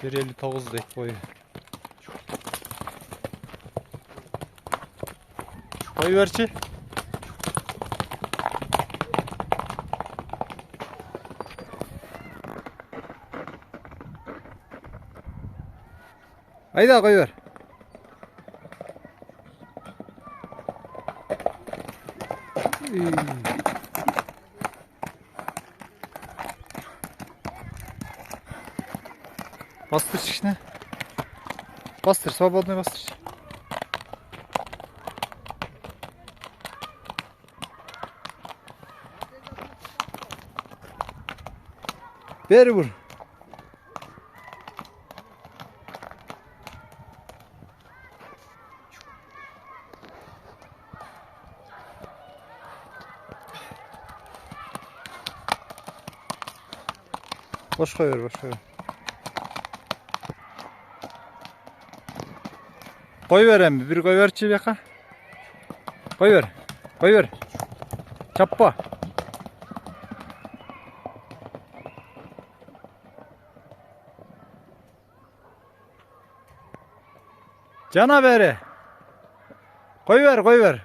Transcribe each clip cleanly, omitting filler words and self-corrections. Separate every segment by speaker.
Speaker 1: 1.59'dek boyu. Koyuverçi. Haydi koyuver. Bastır şişine. Bastır, свободно bastır. Beri vur. Boş koyuver, boş koyuver. Koyuver emmi, bir koyuver çiğ. Koyuver, koyuver. Çappa. Canaveri. Koyuver, koyuver.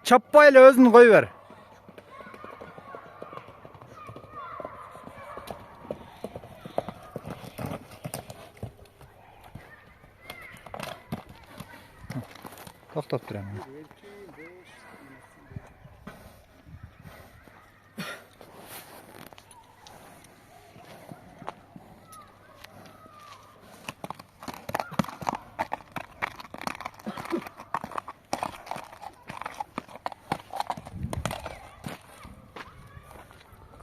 Speaker 1: Çappayla özünü koyuver. To'xtab turaman.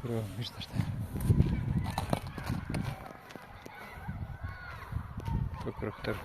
Speaker 1: Ko'raman, bir tarafta. Ko'kraklar.